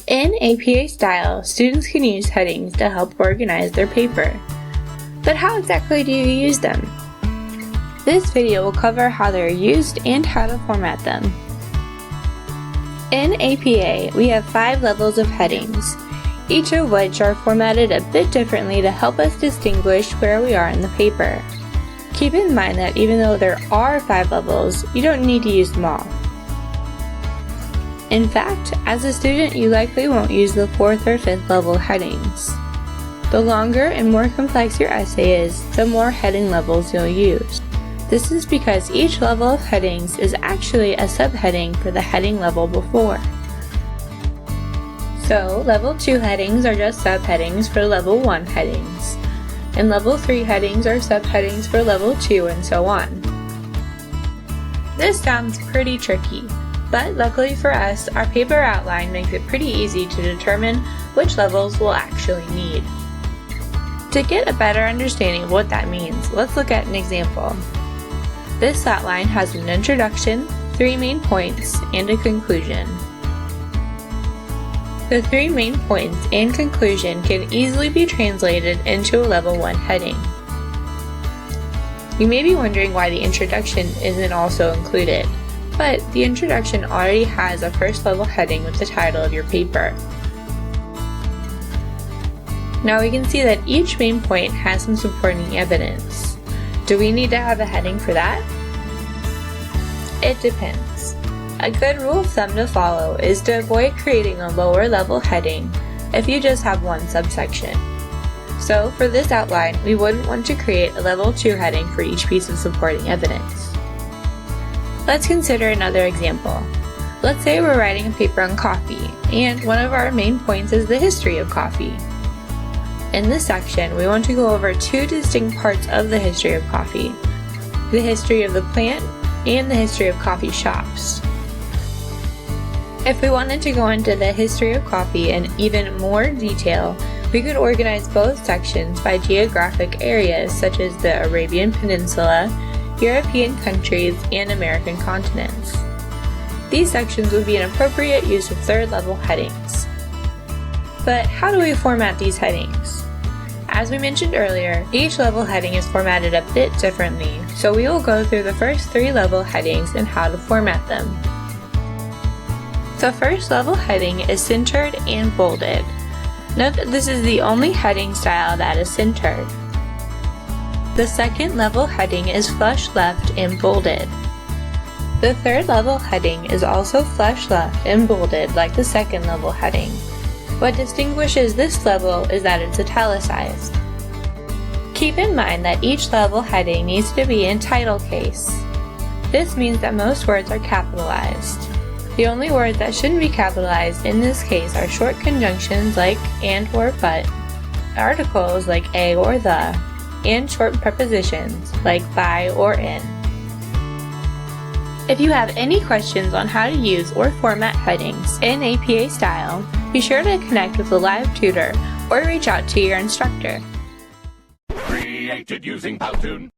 In APA style, students can use headings to help organize their paper. But how exactly do you use them? This video will cover how they are used and how to format them. In APA, we have 5 levels of headings, each of which are formatted a bit differently to help us distinguish where we are in the paper. Keep in mind that even though there are 5 levels, you don't need to use them all. In fact, as a student, you likely won't use the 4th or 5th level headings. The longer and more complex your essay is, the more heading levels you'll use. This is because each level of headings is actually a subheading for the heading level before. So, level 2 headings are just subheadings for level 1 headings, and level 3 headings are subheadings for level 2 and so on. This sounds pretty tricky. But luckily for us, our paper outline makes it pretty easy to determine which levels we'll actually need. To get a better understanding of what that means, let's look at an example. This outline has an introduction, 3 main points, and a conclusion. The 3 main points and conclusion can easily be translated into a level 1 heading. You may be wondering why the introduction isn't also included. But the introduction already has a first level heading with the title of your paper. Now we can see that each main point has some supporting evidence. Do we need to have a heading for that? It depends. A good rule of thumb to follow is to avoid creating a lower level heading if you just have one subsection. So for this outline, we wouldn't want to create a level 2 heading for each piece of supporting evidence. Let's consider another example. Let's say we're writing a paper on coffee, and one of our main points is the history of coffee. In this section, we want to go over 2 distinct parts of the history of coffee: the history of the plant and the history of coffee shops. If we wanted to go into the history of coffee in even more detail, we could organize both sections by geographic areas such as the Arabian Peninsula, European countries, and American continents. These sections would be an appropriate use of 3rd level headings. But how do we format these headings? As we mentioned earlier, each level heading is formatted a bit differently, so we will go through the first 3 level headings and how to format them. The first level heading is centered and bolded. Note that this is the only heading style that is centered. The second level heading is flush left and bolded. The 3rd level heading is also flush left and bolded like the 2nd level heading. What distinguishes this level is that it's italicized. Keep in mind that each level heading needs to be in title case. This means that most words are capitalized. The only words that shouldn't be capitalized in this case are short conjunctions like and or but, articles like a or the, and short prepositions like by or in. If you have any questions on how to use or format headings in APA style, be sure to connect with a live tutor or reach out to your instructor. Created using Powtoon.